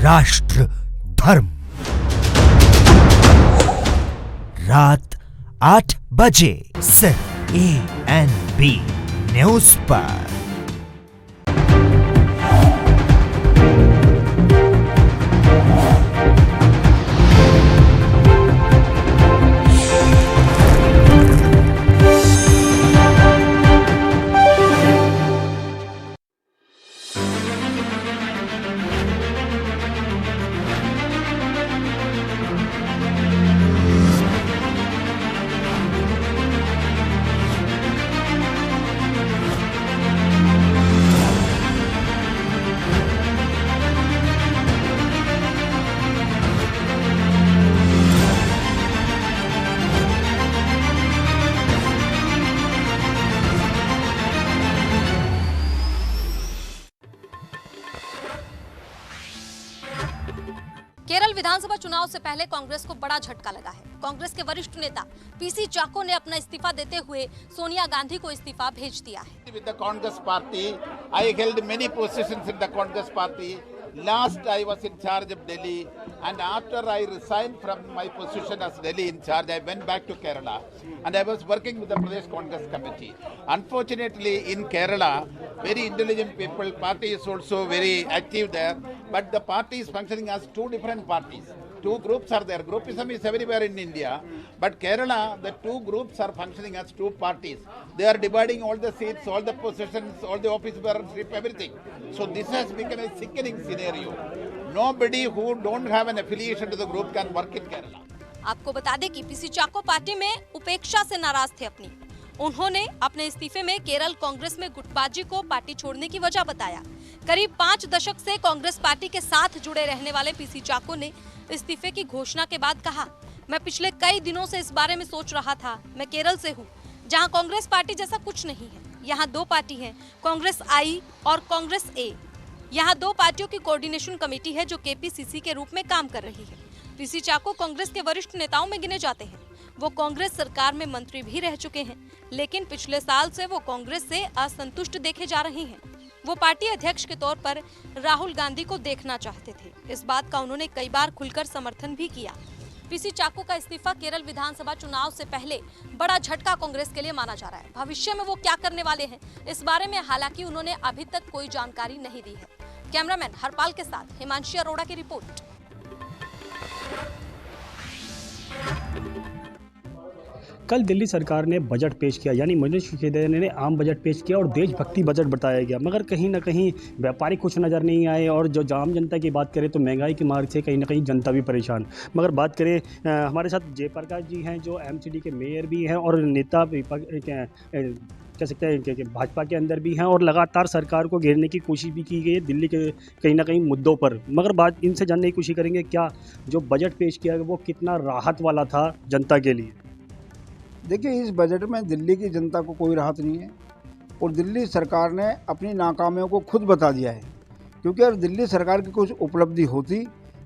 राष्ट्र धर्म, रात 8 बजे सिर्फ ANB न्यूज पर। केरल विधानसभा चुनाव से पहले कांग्रेस को बड़ा झटका लगा है। कांग्रेस के वरिष्ठ नेता पीसी चाको ने अपना इस्तीफा देते हुए सोनिया गांधी को इस्तीफा भेज दिया है। With the Congress party, I held many positions in the Congress party. Last I was in charge of Delhi, and after I resigned from my position as Delhi in charge, I went back to Kerala, and I was working with the Pradesh Congress committee. Unfortunately, in Kerala, very intelligent people, party is also very active there, but the party is functioning as two different parties. Two groups are there. Groupism is everywhere in India, but Kerala, the two groups are functioning as two parties. They are dividing all the seats, all the positions, all the office bearership, everything. So this has become a sickening scenario. Nobody who don't have an affiliation to the group can work in Kerala. आपको बता दें कि PC चाको party में उपेक्षा से नाराज थे अपनी। उन्होंने अपने इस्तीफे में केरल कांग्रेस में गुटबाजी को पार्टी छोड़ने की वजह बताया। करीब 5 दशक से कांग्रेस पार्टी के साथ जुड़े रहने वाले पीसी चाको ने इस्तीफे की घोषणा के बाद कहा, मैं पिछले कई दिनों से इस बारे में सोच रहा था। मैं केरल से हूँ, जहाँ कांग्रेस पार्टी जैसा कुछ नहीं है। यहाँ 2 पार्टी हैं, कांग्रेस आई और कांग्रेस ए। यहाँ 2 पार्टियों की कोऑर्डिनेशन कमेटी है जो KPCC के रूप में काम कर रही है। पीसी चाको कांग्रेस के वरिष्ठ नेताओं में गिने जाते हैं। वो कांग्रेस सरकार में मंत्री भी रह चुके हैं, लेकिन पिछले साल से वो कांग्रेस से असंतुष्ट देखे जा रहे हैं। वो पार्टी अध्यक्ष के तौर पर राहुल गांधी को देखना चाहते थे। इस बात का उन्होंने कई बार खुलकर समर्थन भी किया। पीसी चाको का इस्तीफा केरल विधानसभा चुनाव से पहले बड़ा झटका कांग्रेस के लिए माना जा रहा है। भविष्य में वो क्या करने वाले हैं, इस बारे में हालांकि उन्होंने अभी तक कोई जानकारी नहीं दी है। कैमरामैन हरपाल के साथ हिमांशी अरोड़ा की रिपोर्ट। कल दिल्ली सरकार ने बजट पेश किया, यानी मनीष सिसोदिया ने आम बजट पेश किया और देशभक्ति बजट बताया गया, मगर कहीं ना कहीं व्यापारी खुश नज़र नहीं आए। और जो आम जनता की बात करें तो महंगाई की मार से कहीं ना कहीं जनता भी परेशान। मगर बात करें, हमारे साथ जयप्रकाश जी हैं जो MCD के मेयर भी हैं और नेता कह सकते हैं कि भाजपा के अंदर भी हैं, और लगातार सरकार को घेरने की कोशिश भी की गई है दिल्ली के कहीं ना कहीं मुद्दों पर। मगर बात इनसे जानने की कोशिश करेंगे, क्या जो बजट पेश किया वो कितना राहत वाला था जनता के लिए। देखिए, इस बजट में दिल्ली की जनता को कोई राहत नहीं है और दिल्ली सरकार ने अपनी नाकामियों को खुद बता दिया है। क्योंकि अगर दिल्ली सरकार की कुछ उपलब्धि होती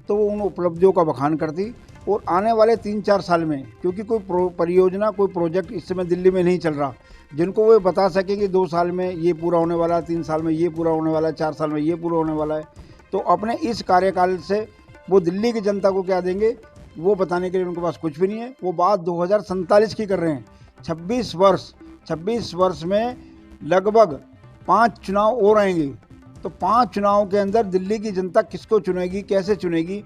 तो वो उन उपलब्धियों का बखान करती, और आने वाले 3-4 साल में, क्योंकि कोई परियोजना, कोई प्रोजेक्ट इस समय दिल्ली में नहीं चल रहा जिनको वो बता सके कि 2 साल में ये पूरा होने वाला है, 3 साल में ये पूरा होने वाला है, 4 साल में ये पूरा होने वाला है, तो अपने इस कार्यकाल से वो दिल्ली की जनता को क्या देंगे वो बताने के लिए उनके पास कुछ भी नहीं है। वो बात 2047 की कर रहे हैं। 26 वर्ष में लगभग 5 चुनाव और आएंगे, तो 5 चुनाव के अंदर दिल्ली की जनता किसको चुनेगी, कैसे चुनेगी,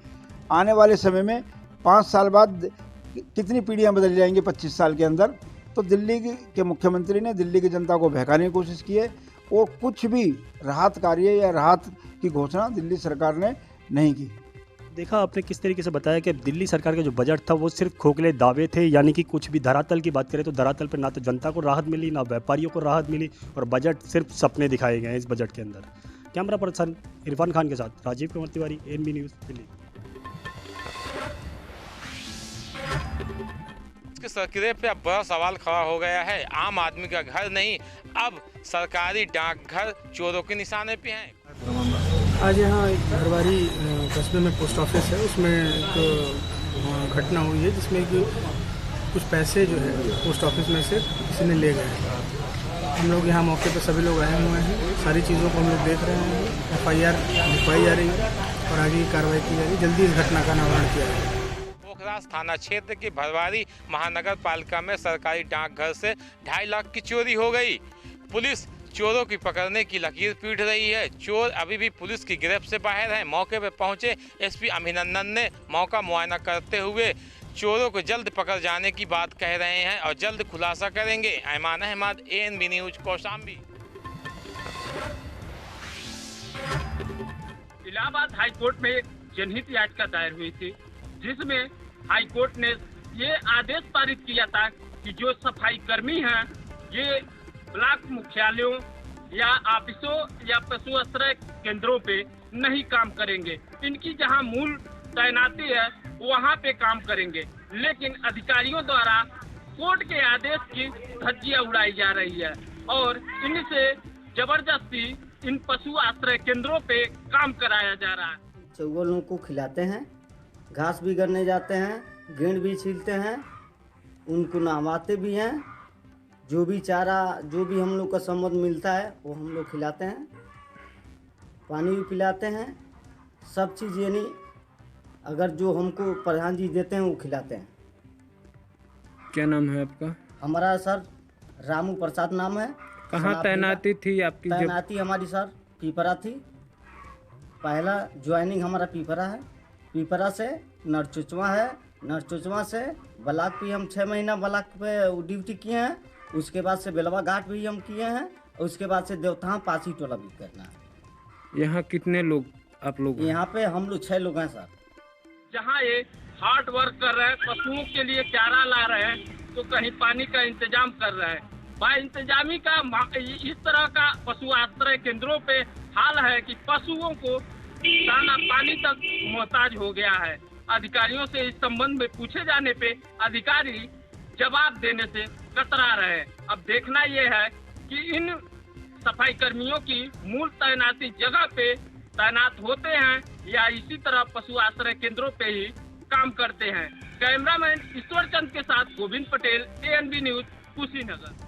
आने वाले समय में 5 साल बाद कितनी पीढ़ियां बदल जाएंगी 25 साल के अंदर। तो दिल्ली के मुख्यमंत्री ने दिल्ली की जनता को बहकाने की कोशिश की है और कुछ भी राहत कार्य या राहत की घोषणा दिल्ली सरकार ने नहीं की। देखा आपने किस तरीके से बताया कि दिल्ली सरकार का जो बजट था वो सिर्फ खोखले दावे थे, यानी कि कुछ भी धरातल की बात करें तो धरातल पर ना तो जनता को राहत मिली, ना व्यापारियों को राहत मिली, और बजट सिर्फ सपने दिखाए गए हैं इस बजट के अंदर। कैमरा पर्सन इरफान खान के साथ राजीव कुमार तिवारी, ANB न्यूज़, दिल्ली। इसके सरकिरे पे अब बड़ा सवाल खड़ा हो गया है। आम आदमी का घर नहीं, अब सरकारी डाकघर चोरों के निशाने पे हैं। आज यहाँ एक घरवारी कस्बे में पोस्ट ऑफिस है, उसमें एक घटना हुई है जिसमें कि कुछ पैसे जो है पोस्ट ऑफिस में से किसी ने ले गए। हम लोग यहाँ मौके पर सभी लोग आए हुए हैं, सारी चीज़ों को हम लोग देख रहे हैं। FIR लिखवाई जा रही है। और आगे की कार्रवाई की जा रही है। जल्दी इस घटना का निवारण किया जाएगा। पोखराज थाना क्षेत्र की भरवारी महानगर पालिका में सरकारी डाकघर से 2.5 लाख की चोरी हो गई। पुलिस चोरों की पकड़ने की लकीर पीट रही है। चोर अभी भी पुलिस की गिरफ्त से बाहर हैं। मौके पर पहुंचे एसपी अभिनंदन ने मौका मुआयना करते हुए चोरों को जल्द पकड़ जाने की बात कह रहे हैं और जल्द खुलासा करेंगे। Aiman Ahmad, ANB news, Kaushambi. Allahabad high court में जनहित याचिका दायर हुई थी, जिसमें हाईकोर्ट ने ये आदेश पारित किया था कि जो सफाई कर्मी हैं ये ब्लॉक मुख्यालयों या ऑफिसों या पशु आश्रय केंद्रों पे नहीं काम करेंगे। इनकी जहां मूल तैनाती है वहां पे काम करेंगे, लेकिन अधिकारियों द्वारा कोर्ट के आदेश की धज्जियां उड़ाई जा रही है और इनसे जबरदस्ती इन पशु आश्रय केंद्रों पे काम कराया जा रहा है। चौगलों को खिलाते हैं, घास भी करने जाते हैं, गेंद भी छीलते हैं, उनको नहवाते भी हैं। जो भी चारा जो भी हम लोग का सम्मत मिलता है वो हम लोग खिलाते हैं, पानी भी पिलाते हैं, सब चीज़ यानी अगर जो हमको प्रधान जी देते हैं वो खिलाते हैं। क्या नाम है आपका? हमारा सर रामू प्रसाद नाम है। कहाँ तैनाती थी आपकी? तैनाती हमारी सर पीपरा थी। पहला ज्वाइनिंग हमारा पीपरा है, पीपरा से नरचुचवा है, नरचुचवा से ब्लॉक पे हम 6 महीना ब्लॉक पे ड्यूटी किए हैं। उसके बाद से बेलवा घाट भी हम किए हैं और उसके बाद से देवथा पासी टोला भी करना है। यहाँ कितने लोग आप लोग? यहाँ पे हम लोग 6 लोग हैं सर। जहाँ ये हार्ड वर्क कर रहे हैं, पशुओं के लिए चारा ला रहे हैं, तो कहीं पानी का इंतजाम कर रहे हैं। भाई इंतजामी का इस तरह का पशु आश्रय केंद्रों पे हाल है कि पशुओं को दाना पानी तक मोहताज हो गया है। अधिकारियों से इस संबंध में पूछे जाने पे अधिकारी जवाब देने से कतरा रहे हैं। अब देखना ये है कि इन सफाई कर्मियों की मूल तैनाती जगह पे तैनात होते हैं या इसी तरह पशु आश्रय केंद्रों पे ही काम करते हैं। कैमरामैन ईश्वर चंद के साथ गोविंद पटेल, ANB न्यूज, कुशीनगर।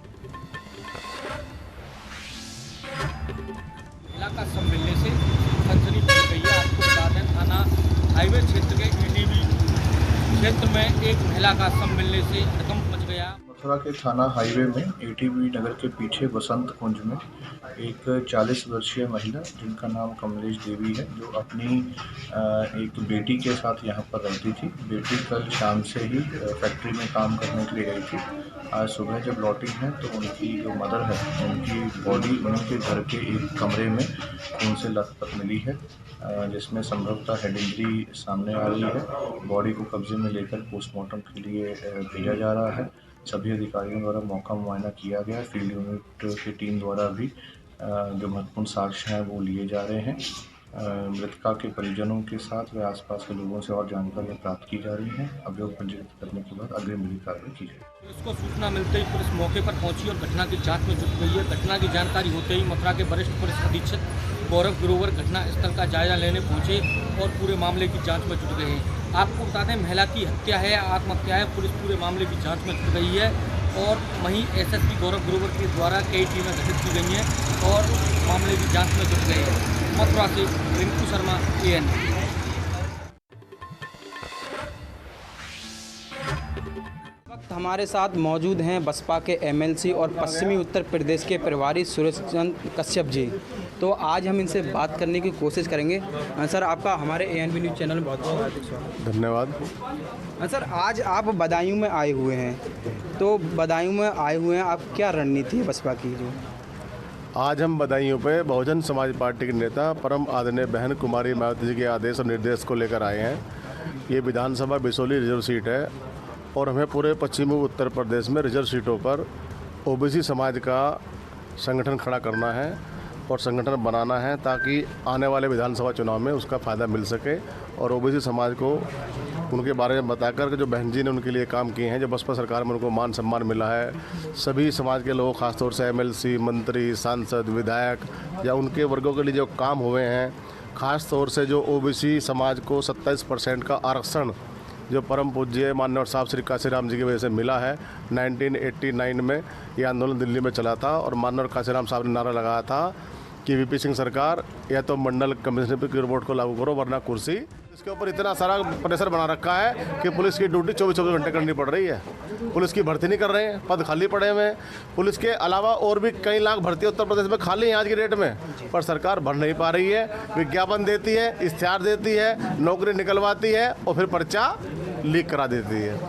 इलाका सब मिलने से सनसनी फैल गई है। आपको बता दें थाना हाईवे क्षेत्र के EDB क्षेत्र में एक महिला का सब मिलने से हड़कंप मच गया। मथुरा के थाना हाईवे में ATB नगर के पीछे बसंत कुंज में एक 40 वर्षीय महिला जिनका नाम कमलेश देवी है, जो अपनी एक बेटी के साथ यहाँ पर रहती थी। बेटी कल शाम से ही फैक्ट्री में काम करने के लिए गई थी। आज सुबह जब लौटी हैं तो उनकी जो मदर है उनकी बॉडी उनके घर के एक कमरे में खून से लथपथ मिली है, जिसमें संभवतः हेड इंजरी सामने आ रही है। बॉडी को कब्जे में लेकर पोस्टमार्टम के लिए भेजा जा रहा है। सभी अधिकारियों द्वारा मौका मुआयना किया गया। फील्ड यूनिट की टीम द्वारा भी जो महत्वपूर्ण साक्ष्य हैं वो लिए जा रहे हैं। मृतका के परिजनों के साथ व आसपास के लोगों से और जानकारियां प्राप्त की जा रही हैं। अभियोग पंजीकृत करने के बाद अग्रिम विधिक कार्रवाई की जाएगी। पुलिस को सूचना मिलते ही पुलिस मौके पर पहुंची और घटना की जांच में जुट गई है। घटना की जानकारी होते ही मथुरा के वरिष्ठ पुलिस अधीक्षक गौरव ग्रोवर घटना स्थल का जायजा लेने पहुंचे और पूरे मामले की जाँच में जुट गए हैं। आपको बता दें महिला की हत्या है या आत्महत्या है, पुलिस पूरे मामले की जाँच में जुट गई है और वहीं SSP गौरव ग्रोवर के द्वारा कई टीमें गठित की गई हैं और मामले की जांच में जुट गए हैं। मथुरा से रिंकू शर्मा, ANB। वक्त हमारे साथ मौजूद हैं बसपा के MLC और पश्चिमी उत्तर प्रदेश के प्रभारी सुरेश चंद्र कश्यप जी। तो आज हम इनसे बात करने की कोशिश करेंगे। सर, आपका हमारे ANB न्यूज़ चैनल में बहुत बहुत हार्दिक स्वागत। धन्यवाद। सर, आज आप बदायूं में आए हुए हैं, तो बदायूं में आए हुए हैं, आप क्या रणनीति है बसपा की? जो आज हम बदायूं पे बहुजन समाज पार्टी के नेता परम आदरणीय बहन कुमारी मायावती जी के आदेश और निर्देश को लेकर आए हैं। ये विधानसभा बिसोली रिजर्व सीट है और हमें पूरे पश्चिमी उत्तर प्रदेश में रिजर्व सीटों पर OBC समाज का संगठन खड़ा करना है और संगठन बनाना है ताकि आने वाले विधानसभा चुनाव में उसका फ़ायदा मिल सके और OBC समाज को उनके बारे में बताकर जो बहन जी ने उनके लिए काम किए हैं, जो बसपा सरकार में उनको मान सम्मान मिला है, सभी समाज के लोग खासतौर से MLC, मंत्री, सांसद, विधायक या उनके वर्गों के लिए जो काम हुए हैं, ख़ास तौर से जो OBC समाज को 27% का आरक्षण जो परम पूज्य माननीय साहब श्री काशीराम जी की वजह से मिला है। 1989 में ये आंदोलन दिल्ली में चला था और माननीय काशीराम साहब ने नारा लगाया था कि वीपी सिंह सरकार या तो मंडल कमिश्नर की रिपोर्ट को लागू करो वरना कुर्सी। इसके ऊपर इतना सारा प्रेशर बना रखा है कि पुलिस की ड्यूटी 24 घंटे करनी पड़ रही है। पुलिस की भर्ती नहीं कर रहे हैं, पद खाली पड़े हुए हैं। पुलिस के अलावा और भी कई लाख भर्ती उत्तर प्रदेश में खाली हैं आज की डेट में, पर सरकार भर नहीं पा रही है। विज्ञापन देती है, इश्तिहार देती है, नौकरी निकलवाती है और फिर पर्चा लीक करा देती है।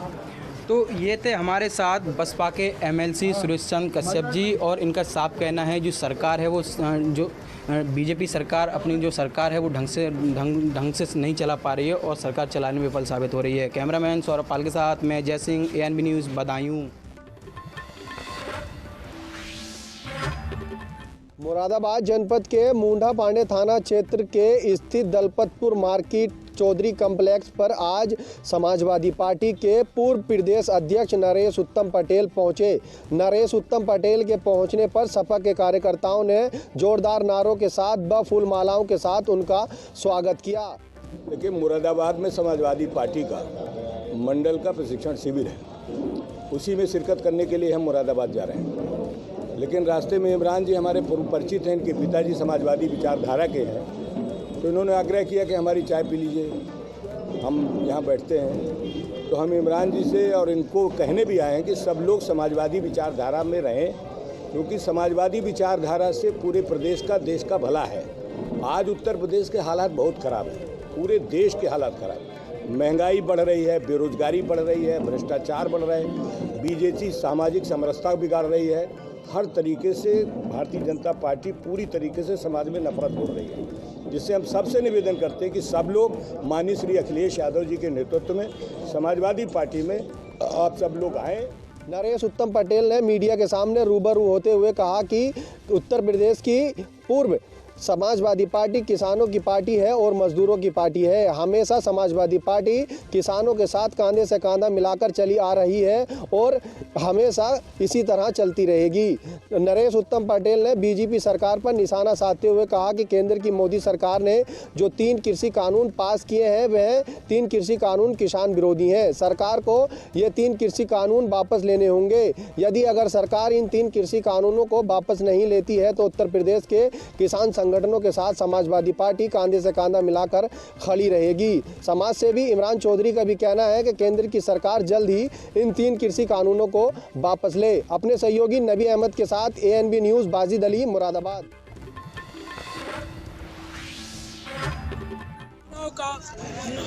तो ये थे हमारे साथ बसपा के एमएलसी सुरेश चंद्र कश्यप जी, और इनका साफ कहना है जो सरकार है वो जो बीजेपी सरकार अपनी जो सरकार है वो ढंग से नहीं चला पा रही है और सरकार चलाने में विफल साबित हो रही है। कैमरामैन सौरभ पाल के साथ मैं जय सिंह, ANB न्यूज़, बदायूं। मुरादाबाद जनपद के मुंडा पांडे थाना क्षेत्र के स्थित दलपतपुर मार्केट चौधरी कम्प्लेक्स पर आज समाजवादी पार्टी के पूर्व प्रदेश अध्यक्ष नरेश उत्तम पटेल पहुंचे। नरेश उत्तम पटेल के पहुंचने पर सपा के कार्यकर्ताओं ने जोरदार नारों के साथ व फूल मालाओं के साथ उनका स्वागत किया। देखिए, मुरादाबाद में समाजवादी पार्टी का मंडल का प्रशिक्षण शिविर है, उसी में शिरकत करने के लिए हम मुरादाबाद जा रहे हैं। लेकिन रास्ते में इमरान जी हमारे परिचित हैं, इनके पिताजी समाजवादी विचारधारा के हैं, तो इन्होंने आग्रह किया कि हमारी चाय पी लीजिए, हम यहाँ बैठते हैं। तो हम इमरान जी से और इनको कहने भी आए हैं कि सब लोग समाजवादी विचारधारा में रहें, क्योंकि समाजवादी विचारधारा से पूरे प्रदेश का, देश का भला है। आज उत्तर प्रदेश के हालात बहुत ख़राब हैं, पूरे देश के हालात ख़राब हैं। महंगाई बढ़ रही है, बेरोजगारी बढ़ रही है, भ्रष्टाचार बढ़ रहा है, बीजेपी सामाजिक समरसता बिगाड़ रही है। हर तरीके से भारतीय जनता पार्टी पूरी तरीके से समाज में नफरत हो रही है, जिससे हम सबसे निवेदन करते हैं कि सब लोग माननीय श्री अखिलेश यादव जी के नेतृत्व में समाजवादी पार्टी में आप सब लोग आएँ। नरेश उत्तम पटेल ने मीडिया के सामने रूबरू होते हुए कहा कि उत्तर प्रदेश की पूर्व समाजवादी पार्टी किसानों की पार्टी है और मजदूरों की पार्टी है। हमेशा समाजवादी पार्टी किसानों के साथ कंधे से कंधा मिलाकर चली आ रही है और हमेशा इसी तरह चलती रहेगी। नरेश उत्तम पटेल ने बीजेपी सरकार पर निशाना साधते हुए कहा कि केंद्र की मोदी सरकार ने जो 3 कृषि कानून पास किए हैं वह 3 कृषि कानून किसान विरोधी हैं। सरकार को ये 3 कृषि कानून वापस लेने होंगे। यदि अगर सरकार इन 3 कृषि कानूनों को वापस नहीं लेती है तो उत्तर प्रदेश के किसान संगठनों के साथ समाजवादी पार्टी कंधे से कंधा मिलाकर खड़ी रहेगी। समाज सेवी इमरान चौधरी का भी कहना है कि केंद्र की सरकार जल्द ही इन 3 कृषि कानूनों को वापस ले। अपने सहयोगी नबी अहमद के साथ ANB न्यूज़, बाजिद अली, मुरादाबाद। का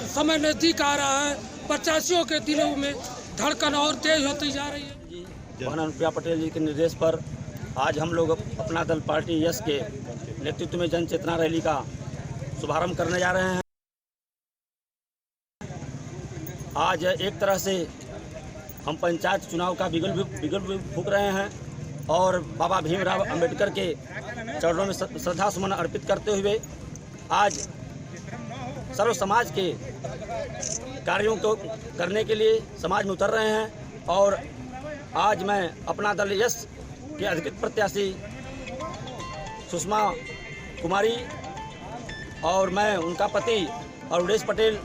समय नजदीक आ रहा है, प्रत्याशियों के दिलों में धड़कन और तेज होती जा रही है। अनुप्रिया पटेल जी के निर्देश पर आज हम लोग अपना दल पार्टी यस के नेतृत्व में जन चेतना रैली का शुभारंभ करने जा रहे हैं। आज एक तरह से हम पंचायत चुनाव का बिगुल फूंक रहे हैं और बाबा भीमराव अंबेडकर के चरणों में श्रद्धा सुमन अर्पित करते हुए आज सर्व समाज के कार्यों को करने के लिए समाज में उतर रहे हैं। और आज मैं अपना दल यस के अधिकृत प्रत्याशी सुषमा कुमारी और मैं उनका पति और उदेश पटेल,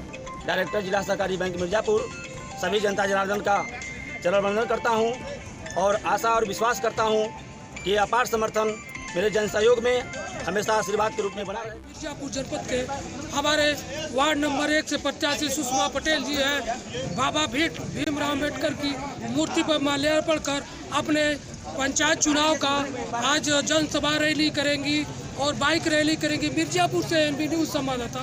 डायरेक्टर जिला सहकारी बैंक मिर्जापुर, सभी जनता जनार्दन का चरण वंदन करता हूं और आशा और विश्वास करता हूं कि अपार समर्थन मेरे जन सहयोग में हमेशा आशीर्वाद के रूप में बना रहे। मिर्जापुर जनपद के हमारे वार्ड नंबर 1 से प्रत्याशी सुषमा पटेल जी हैं। बाबा भीमराव अम्बेडकर की मूर्ति पर माल्यार्पण कर अपने पंचायत चुनाव का आज जनसभा रैली करेंगी और बाइक रैली करेंगी। मिर्जापुर से ANB न्यूज़ संवाददाता।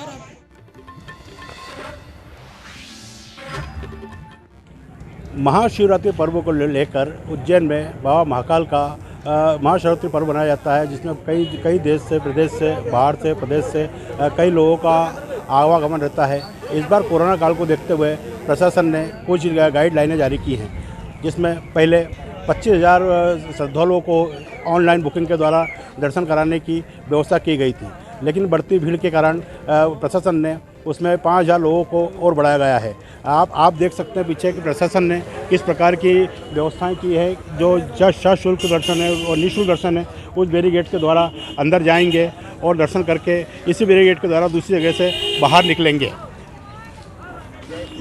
महाशिवरात्रि पर्व को लेकर उज्जैन में बाबा महाकाल का महाशिवरात्रि पर्व मनाया जाता है, जिसमें कई देश से, प्रदेश से, बाहर से, प्रदेश से कई लोगों का आवागमन रहता है। इस बार कोरोना काल को देखते हुए प्रशासन ने कुछ गाइडलाइनें जारी की हैं, जिसमें पहले 25,000 श्रद्धालुओं को ऑनलाइन बुकिंग के द्वारा दर्शन कराने की व्यवस्था की गई थी, लेकिन बढ़ती भीड़ के कारण प्रशासन ने उसमें 5,000 लोगों को और बढ़ाया गया है। आप देख सकते हैं पीछे कि प्रशासन ने किस प्रकार की व्यवस्थाएं की है। जो सशुल्क दर्शन है और निःशुल्क दर्शन है, उस बैरिकेड के द्वारा अंदर जाएंगे और दर्शन करके इसी बैरिकेड के द्वारा दूसरी जगह से बाहर निकलेंगे।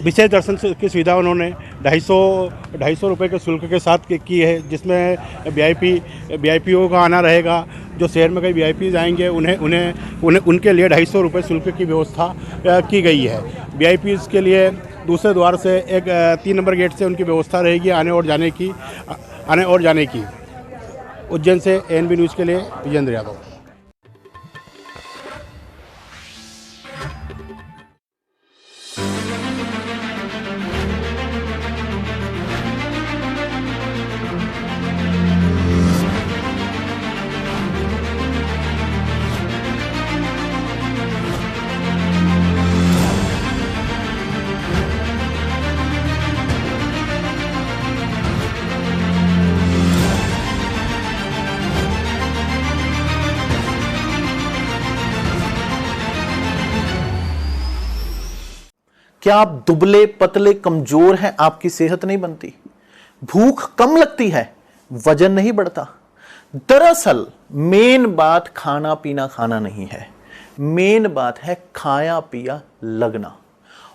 विशेष दर्शन की सुविधा उन्होंने 250 रुपये के शुल्क के साथ की है, जिसमें वीआईपीओ का आना रहेगा। जो शहर में कई वीआईपी आएंगे उन्हें उनके लिए 250 रुपये शुल्क की व्यवस्था की गई है। वीआईपीज़ के लिए दूसरे द्वार से एक 3 नंबर गेट से उनकी व्यवस्था रहेगी आने और जाने की। उज्जैन से एएनबी न्यूज़ के लिए विजेंद्र यादव। क्या आप दुबले पतले कमजोर हैं? आपकी सेहत नहीं बनती, भूख कम लगती है, वजन नहीं बढ़ता? दरअसल मेन बात खाना पीना खाना नहीं है, मेन बात है खाया पिया लगना।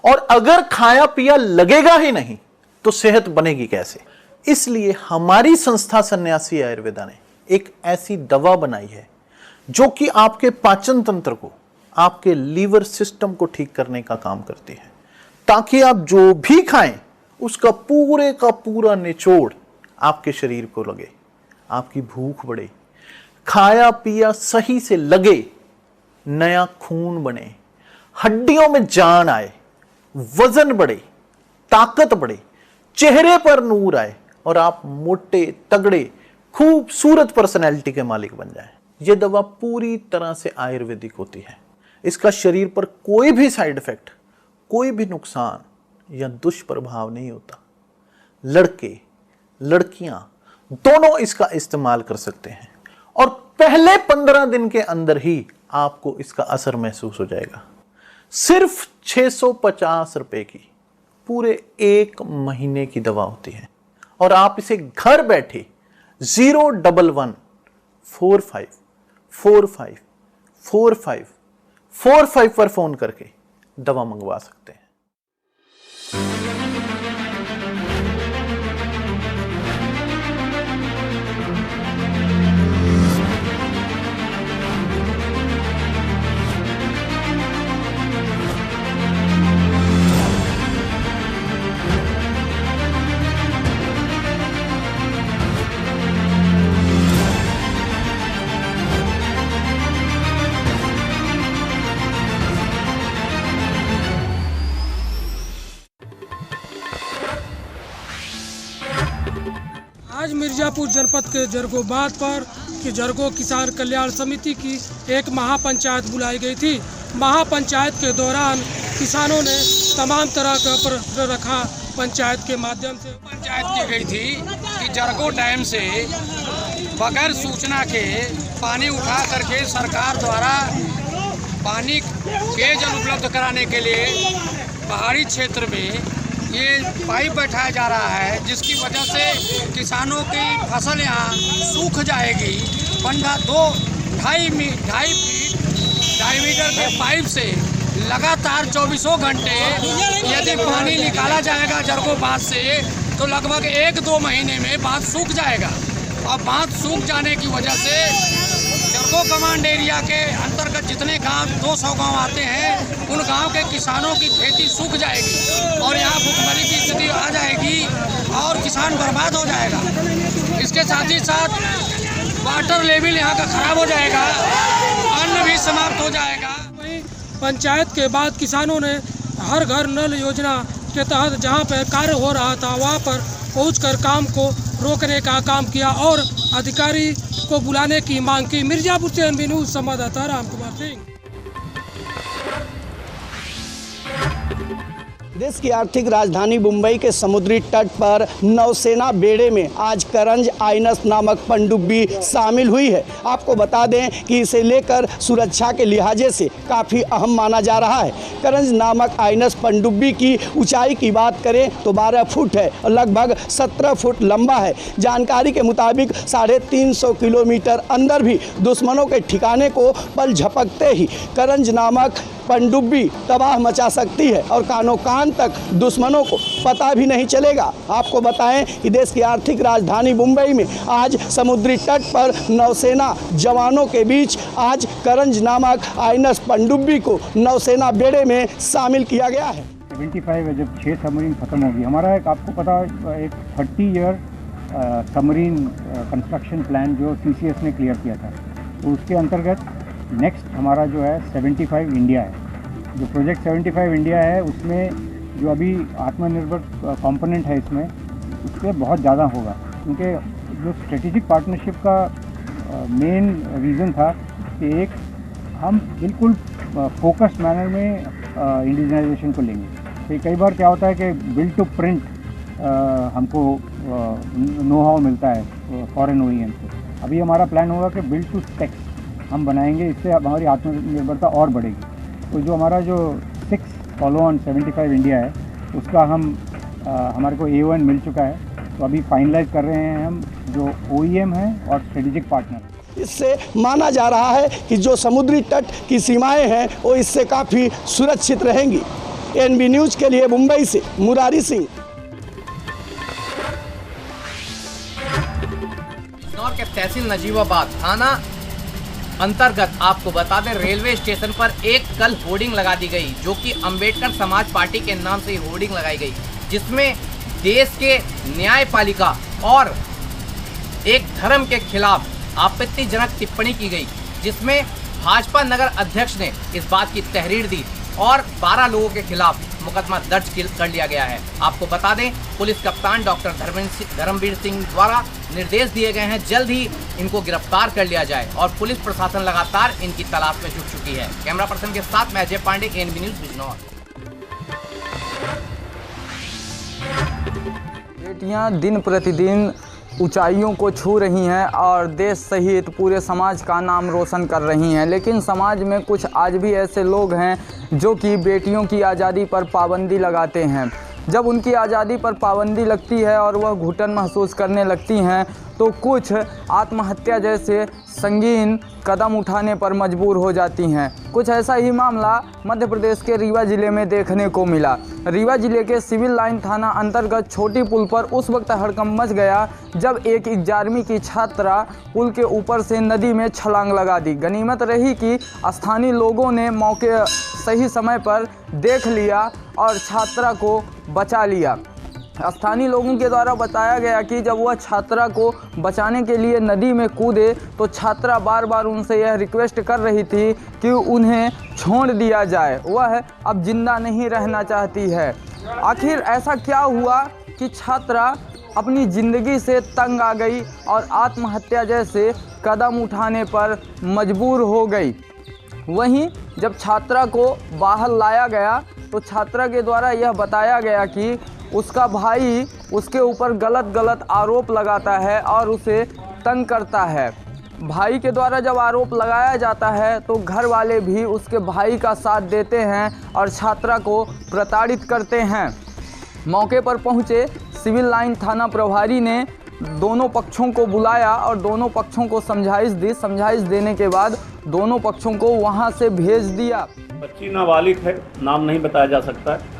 और अगर खाया पिया लगेगा ही नहीं तो सेहत बनेगी कैसे? इसलिए हमारी संस्था सन्यासी आयुर्वेदा ने एक ऐसी दवा बनाई है जो कि आपके पाचन तंत्र को, आपके लीवर सिस्टम को ठीक करने का काम करती है, ताकि आप जो भी खाएं उसका पूरे का पूरा निचोड़ आपके शरीर को लगे, आपकी भूख बढ़े, खाया पिया सही से लगे, नया खून बने, हड्डियों में जान आए, वजन बढ़े, ताकत बढ़े, चेहरे पर नूर आए और आप मोटे तगड़े खूबसूरत पर्सनैलिटी के मालिक बन जाएं। यह दवा पूरी तरह से आयुर्वेदिक होती है। इसका शरीर पर कोई भी साइड इफेक्ट, कोई भी नुकसान या दुष्प्रभाव नहीं होता। लड़के लड़कियां दोनों इसका इस्तेमाल कर सकते हैं और पहले 15 दिन के अंदर ही आपको इसका असर महसूस हो जाएगा। सिर्फ 650 रुपए की पूरे 1 महीने की दवा होती है और आप इसे घर बैठे 01145454545 पर फोन करके दवा मंगवा सकते हैं। आज मिर्जापुर जनपद के जरगो बांध पर कि जरगो किसान कल्याण समिति की एक महापंचायत बुलाई गई थी। महापंचायत के दौरान किसानों ने तमाम तरह का प्रश्न रखा। पंचायत के माध्यम से पंचायत की गई थी कि जरगो डैम से बगैर सूचना के पानी उठा करके सरकार द्वारा पानी पेयजल उपलब्ध कराने के लिए पहाड़ी क्षेत्र में ये पाइप बैठाया जा रहा है, जिसकी वजह से किसानों की फसल यहाँ सूख जाएगी। 2.5 मीटर के पाइप से लगातार 24 घंटे यदि पानी निकाला जाएगा जरगो बांध से तो लगभग 1-2 महीने में बांध सूख जाएगा। और बांध सूख जाने की वजह से जरगो कमांड एरिया के अंतर्गत जितने गांव 200 गांव आते हैं उन गांव के किसानों की खेती सूख जाएगी और यहाँ भुखमरी की स्थिति आ जाएगी और किसान बर्बाद हो जाएगा। इसके साथ ही साथ वाटर लेवल यहाँ का खराब हो जाएगा, अन्न भी समाप्त हो जाएगा। पंचायत के बाद किसानों ने हर घर नल योजना के तहत जहाँ पर कार्य हो रहा था वहाँ पर पहुंचकर काम को रोकने का काम किया और अधिकारी को बुलाने की मांग की। मिर्जापुर से एनबी न्यूज़ संवाददाता रामकुमार सिंह। देश की आर्थिक राजधानी मुंबई के समुद्री तट पर नौसेना बेड़े में आज करंज आइनस नामक पनडुब्बी शामिल हुई है। आपको बता दें कि इसे लेकर सुरक्षा के लिहाजे से काफ़ी अहम माना जा रहा है। करंज नामक आइनस पनडुब्बी की ऊंचाई की बात करें तो 12 फुट है और लगभग 17 फुट लंबा है। जानकारी के मुताबिक 350 किलोमीटर अंदर भी दुश्मनों के ठिकाने को पल झपकते ही करंज नामक पनडुब्बी तबाह मचा सकती है और कानों कान तक दुश्मनों को पता भी नहीं चलेगा। आपको बताएं कि देश की आर्थिक राजधानी मुंबई में आज समुद्री तट पर नौसेना जवानों के बीच आज करंज नामक आईएनएस पनडुब्बी को नौसेना बेड़े में शामिल किया गया है। 75 जब 6 सबमरीन ख़त्म होगी, हमारा एक आपको पता एक 30 ईयर सबमरीन कंस्ट्रक्शन प्लान जो CCS ने क्लियर किया था, तो उसके अंतर्गत नेक्स्ट हमारा जो है 75 इंडिया है। जो प्रोजेक्ट 75 इंडिया है उसमें जो अभी आत्मनिर्भर कंपोनेंट है इसमें उससे बहुत ज़्यादा होगा, क्योंकि जो स्ट्रेटेजिक पार्टनरशिप का मेन रीज़न था कि एक हम बिल्कुल फोकस्ड मैनर में इंडिजिनाइजेशन को लेंगे। तो कई बार क्या होता है कि बिल्ड टू प्रिंट हमको नो हाउ मिलता है फॉरेन OEM से। अभी हमारा प्लान होगा कि बिल्ड टू स्पेक्स हम बनाएंगे, इससे हमारी आत्मनिर्भरता और बढ़ेगी। तो जो हमारा जो 6 फॉलो ऑन 75 इंडिया है उसका हमारे को A1 मिल चुका है, तो अभी फाइनलाइज कर रहे हैं हम जो OEM है और स्ट्रेटेजिक पार्टनर। इससे माना जा रहा है कि जो समुद्री तट की सीमाएं हैं वो इससे काफ़ी सुरक्षित रहेंगी। NB न्यूज़ के लिए मुंबई से मुरारी सिंह। बिजनौर के तहसील नजीबाबाद थाना अंतर्गत आपको बता दें, रेलवे स्टेशन पर एक कल होर्डिंग लगा दी गई, जो कि अंबेडकर समाज पार्टी के नाम से होर्डिंग लगाई गई, जिसमें देश के न्यायपालिका और एक धर्म के खिलाफ आपत्तिजनक टिप्पणी की गई, जिसमें भाजपा नगर अध्यक्ष ने इस बात की तहरीर दी और 12 लोगों के खिलाफ मुकदमा दर्ज कर लिया गया है। आपको बता दें, पुलिस कप्तान डॉक्टर धर्मवीर सिंह द्वारा निर्देश दिए गए हैं जल्द ही इनको गिरफ्तार कर लिया जाए और पुलिस प्रशासन लगातार इनकी तलाश में जुट चुकी है। कैमरा पर्सन के साथ मैं अजय पांडे, NB न्यूज़ बिजनौर। बेटियां दिन प्रतिदिन ऊंचाइयों को छू रही हैं और देश सहित पूरे समाज का नाम रोशन कर रही हैं, लेकिन समाज में कुछ आज भी ऐसे लोग हैं जो कि बेटियों की आज़ादी पर पाबंदी लगाते हैं। जब उनकी आज़ादी पर पाबंदी लगती है और वह घुटन महसूस करने लगती हैं तो कुछ आत्महत्या जैसे संगीन कदम उठाने पर मजबूर हो जाती हैं। कुछ ऐसा ही मामला मध्य प्रदेश के रीवा ज़िले में देखने को मिला। रीवा ज़िले के सिविल लाइन थाना अंतर्गत छोटी पुल पर उस वक्त हड़कंप मच गया जब एक 11वीं की छात्रा पुल के ऊपर से नदी में छलांग लगा दी। गनीमत रही कि स्थानीय लोगों ने मौके सही समय पर देख लिया और छात्रा को बचा लिया। स्थानीय लोगों के द्वारा बताया गया कि जब वह छात्रा को बचाने के लिए नदी में कूदे तो छात्रा बार बार उनसे यह रिक्वेस्ट कर रही थी कि उन्हें छोड़ दिया जाए, वह अब जिंदा नहीं रहना चाहती है। आखिर ऐसा क्या हुआ कि छात्रा अपनी ज़िंदगी से तंग आ गई और आत्महत्या जैसे कदम उठाने पर मजबूर हो गई। वहीं जब छात्रा को बाहर लाया गया तो छात्रा के द्वारा यह बताया गया कि उसका भाई उसके ऊपर गलत आरोप लगाता है और उसे तंग करता है। भाई के द्वारा जब आरोप लगाया जाता है तो घर वाले भी उसके भाई का साथ देते हैं और छात्रा को प्रताड़ित करते हैं। मौके पर पहुंचे सिविल लाइन थाना प्रभारी ने दोनों पक्षों को बुलाया और दोनों पक्षों को समझाइश दी। समझाइश देने के बाद दोनों पक्षों को वहां से भेज दिया। बच्ची नाबालिग है, नाम नहीं बताया जा सकता है,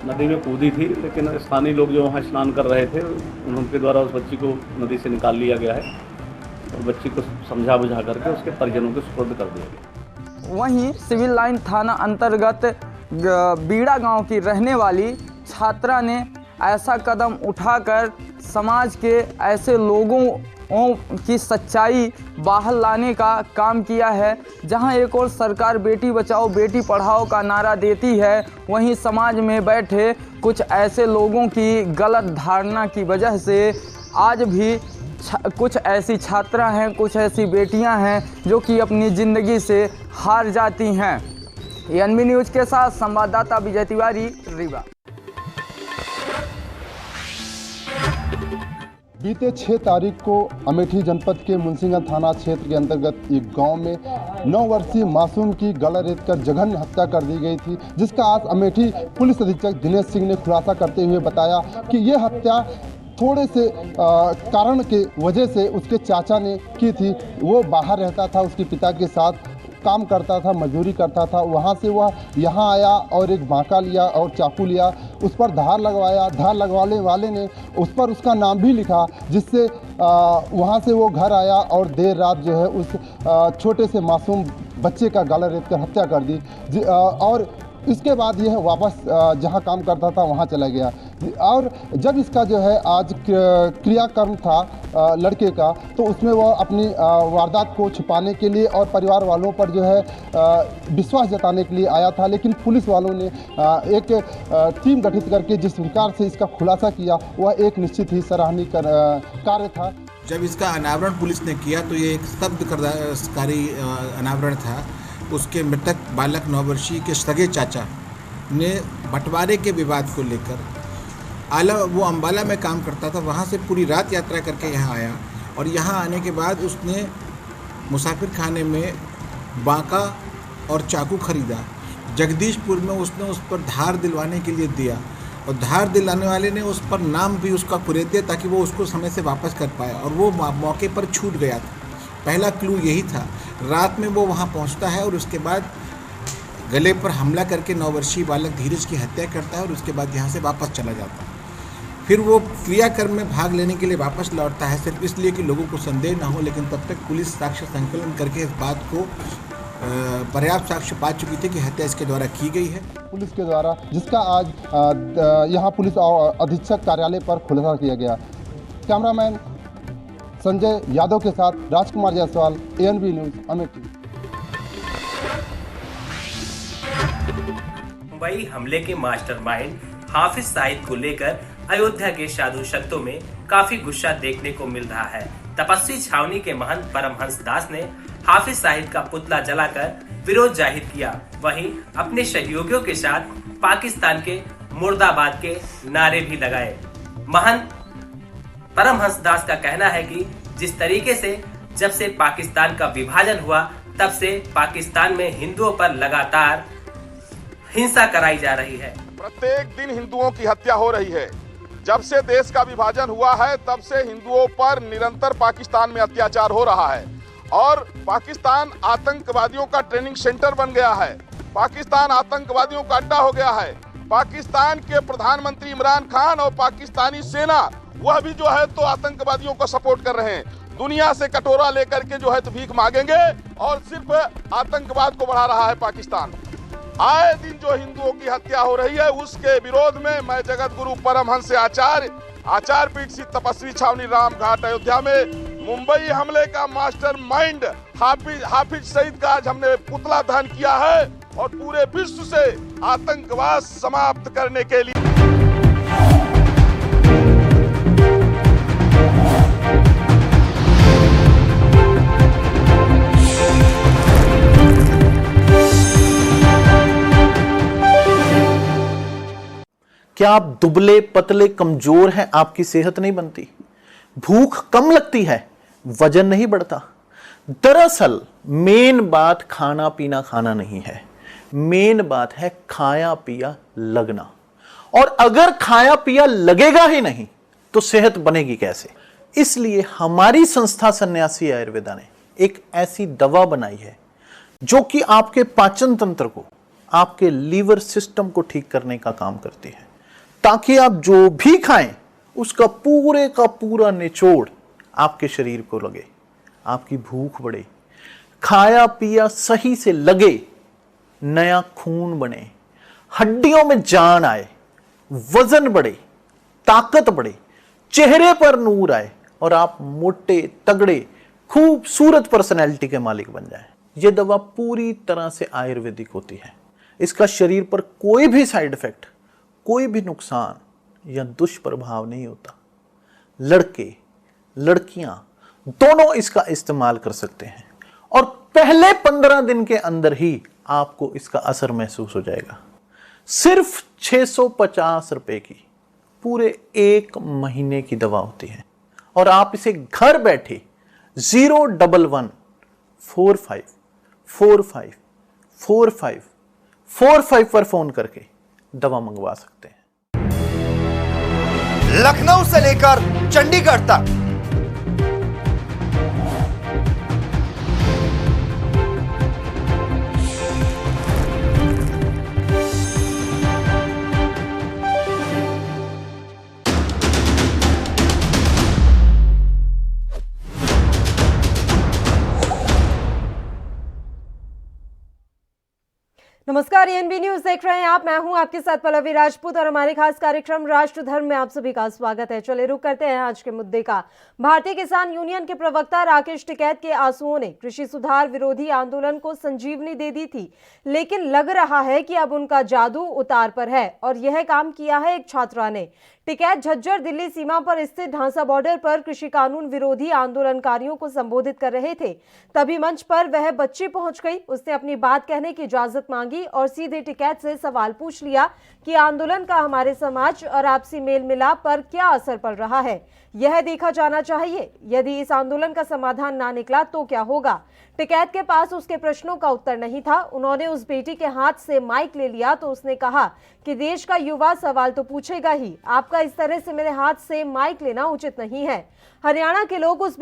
नदी में कूदी थी, लेकिन स्थानीय लोग जो वहाँ स्नान कर रहे थे उनके द्वारा उस बच्ची को नदी से निकाल लिया गया है और बच्ची को समझा बुझा करके उसके परिजनों को सुपुर्द कर दिया गया। वहीं सिविल लाइन थाना अंतर्गत बीड़ा गांव की रहने वाली छात्रा ने ऐसा कदम उठाकर समाज के ऐसे लोगों की सच्चाई बाहर लाने का काम किया है। जहां एक और सरकार बेटी बचाओ बेटी पढ़ाओ का नारा देती है, वहीं समाज में बैठे कुछ ऐसे लोगों की गलत धारणा की वजह से आज भी कुछ ऐसी छात्रा हैं, कुछ ऐसी बेटियां हैं जो कि अपनी ज़िंदगी से हार जाती हैं। NB न्यूज़ के साथ संवाददाता विजय तिवारी, रीवा। बीते 6 तारीख को अमेठी जनपद के मुंशीगंज थाना क्षेत्र के अंतर्गत एक गांव में 9 वर्षीय मासूम की गला रेत कर जघन्य हत्या कर दी गई थी, जिसका आज अमेठी पुलिस अधीक्षक दिनेश सिंह ने खुलासा करते हुए बताया कि यह हत्या थोड़े से कारण के वजह से उसके चाचा ने की थी। वो बाहर रहता था उसके पिता के साथ, काम करता था, मजदूरी करता था, वहाँ से वह यहाँ आया और एक बांका लिया और चाकू लिया, उस पर धार लगवाया। धार लगवाने वाले ने उस पर उसका नाम भी लिखा, जिससे वहाँ से वो घर आया और देर रात जो है उस छोटे से मासूम बच्चे का गला रेत कर हत्या कर दी। और इसके बाद यह वापस जहाँ काम करता था वहाँ चला गया। और जब इसका जो है आज क्रियाक्रम था लड़के का, तो उसमें वह अपनी वारदात को छुपाने के लिए और परिवार वालों पर जो है विश्वास जताने के लिए आया था। लेकिन पुलिस वालों ने एक टीम गठित करके जिस प्रकार से इसका खुलासा किया, वह एक निश्चित ही सराहनीय कार्य था। जब इसका अनावरण पुलिस ने किया तो ये एक स्तब्धकारी अनावरण था। उसके मृतक बालक 9 वर्षीय के सगे चाचा ने बंटवारे के विवाद को लेकर वो अम्बाला में काम करता था, वहाँ से पूरी रात यात्रा करके यहाँ आया और यहाँ आने के बाद उसने मुसाफिर खाने में बांका और चाकू खरीदा। जगदीशपुर में उसने उस पर धार दिलवाने के लिए दिया और धार दिलाने वाले ने उस पर नाम भी उसका कुरेद दिया ताकि वो उसको समय से वापस कर पाए और वो मौके पर छूट गया था। पहला क्लू यही था। रात में वो वहाँ पहुँचता है और उसके बाद गले पर हमला करके 9 वर्षीय बालक धीरज की हत्या करता है और उसके बाद यहाँ से वापस चला जाता है। फिर वो क्रियाक्रम में भाग लेने के लिए वापस लौटता है, सिर्फ इसलिए कि लोगों को संदेह ना हो। लेकिन तब तक पुलिस साक्ष्य संकलन करके इस बात को पर्याप्त साक्ष्य पा चुकी थी कि हत्या इसके द्वारा की गई है पुलिस के द्वारा, जिसका आज यहाँ पुलिस अधीक्षक कार्यालय पर खुलासा किया गया। कैमरामैन संजय यादव के साथ राजकुमार जायसवाल, ANB न्यूज़, अमेठी। मुंबई हमले के मास्टरमाइंड हाफिज सईद को लेकर अयोध्या के साधु संतों में काफी गुस्सा देखने को मिल रहा है। तपस्वी छावनी के महंत परमहंस दास ने हाफिज सईद का पुतला जलाकर विरोध जाहिर किया। वहीं अपने सहयोगियों के साथ पाकिस्तान के मुर्दाबाद के नारे भी लगाए। महंत परमहंस दास का कहना है कि जिस तरीके से जब से पाकिस्तान का विभाजन हुआ तब से पाकिस्तान में हिंदुओं पर लगातार हिंसा कराई जा रही है। प्रत्येक दिन हिंदुओं की हत्या हो रही है। जब से देश का विभाजन हुआ है तब से हिंदुओं पर निरंतर पाकिस्तान में अत्याचार हो रहा है और पाकिस्तान आतंकवादियों का ट्रेनिंग सेंटर बन गया है। पाकिस्तान आतंकवादियों का अड्डा हो गया है। पाकिस्तान के प्रधानमंत्री इमरान खान और पाकिस्तानी सेना वह भी जो है तो आतंकवादियों को सपोर्ट कर रहे हैं। दुनिया से कटोरा लेकर के जो है तो भीख मांगेंगे और सिर्फ आतंकवाद को बढ़ा रहा है पाकिस्तान। आए दिन जो हिंदुओं की हत्या हो रही है उसके विरोध में मैं जगत गुरु परमहंस आचार्य पीठ स्थित तपस्वी छावनी राम घाट अयोध्या में मुंबई हमले का मास्टरमाइंड हाफिज सईद का आज हमने पुतला दहन किया है और पूरे विश्व से आतंकवाद समाप्त करने के लिए क्या आप दुबले पतले कमजोर हैं, आपकी सेहत नहीं बनती, भूख कम लगती है, वजन नहीं बढ़ता? दरअसल मेन बात खाना पीना खाना नहीं है, मेन बात है खाया पिया लगना। और अगर खाया पिया लगेगा ही नहीं तो सेहत बनेगी कैसे? इसलिए हमारी संस्था सन्यासी आयुर्वेदा ने एक ऐसी दवा बनाई है जो कि आपके पाचन तंत्र को, आपके लीवर सिस्टम को ठीक करने का काम करती है, ताकि आप जो भी खाएं उसका पूरे का पूरा निचोड़ आपके शरीर को लगे, आपकी भूख बढ़े, खाया पिया सही से लगे, नया खून बने, हड्डियों में जान आए, वजन बढ़े, ताकत बढ़े, चेहरे पर नूर आए और आप मोटे तगड़े खूबसूरत पर्सनैलिटी के मालिक बन जाएं। यह दवा पूरी तरह से आयुर्वेदिक होती है। इसका शरीर पर कोई भी साइड इफेक्ट, कोई भी नुकसान या दुष्प्रभाव नहीं होता। लड़के लड़कियां दोनों इसका इस्तेमाल कर सकते हैं और पहले 15 दिन के अंदर ही आपको इसका असर महसूस हो जाएगा। सिर्फ 650 रुपए की पूरे 1 महीने की दवा होती है और आप इसे घर बैठे 01145454545 पर फोन करके दवा मंगवा सकते हैं। लखनऊ से लेकर चंडीगढ़ तक, नमस्कार, एएनबी न्यूज देख रहे हैं आप। मैं हूं आपके साथ पल्लवी राजपूत और हमारे खास कार्यक्रम राष्ट्र धर्म में आप सभी का स्वागत है। चलिए रुक करते हैं आज के मुद्दे का। भारतीय किसान यूनियन के प्रवक्ता राकेश टिकैत के आंसुओं ने कृषि सुधार विरोधी आंदोलन को संजीवनी दे दी थी, लेकिन लग रहा है कि अब उनका जादू उतार पर है और यह काम किया है एक छात्रा ने। टिकैत झज्जर दिल्ली सीमा पर स्थित ढांसा बॉर्डर पर कृषि कानून विरोधी आंदोलनकारियों को संबोधित कर रहे थे। तभी मंच पर वह बच्ची पहुंच गई। उसने अपनी बात कहने की इजाजत मांगी और सीधे टिकैत से सवाल पूछ लिया कि आंदोलन का हमारे समाज और आपसी मेल मिलाप पर क्या असर पड़ रहा है, यह देखा जाना चाहिए। यदि इस आंदोलन का समाधान ना निकला तो क्या होगा। टिकैत के पास उसके प्रश्नों का उत्तर नहीं था। उन्होंने उस बेटी के हाथ से माइक ले लिया तो उसने कहा कि देश का युवा सवाल तो पूछेगा ही, आपका इस तरह से मेरे हाथ से माइक लेना उचित नहीं है। हरियाणा के लोग उस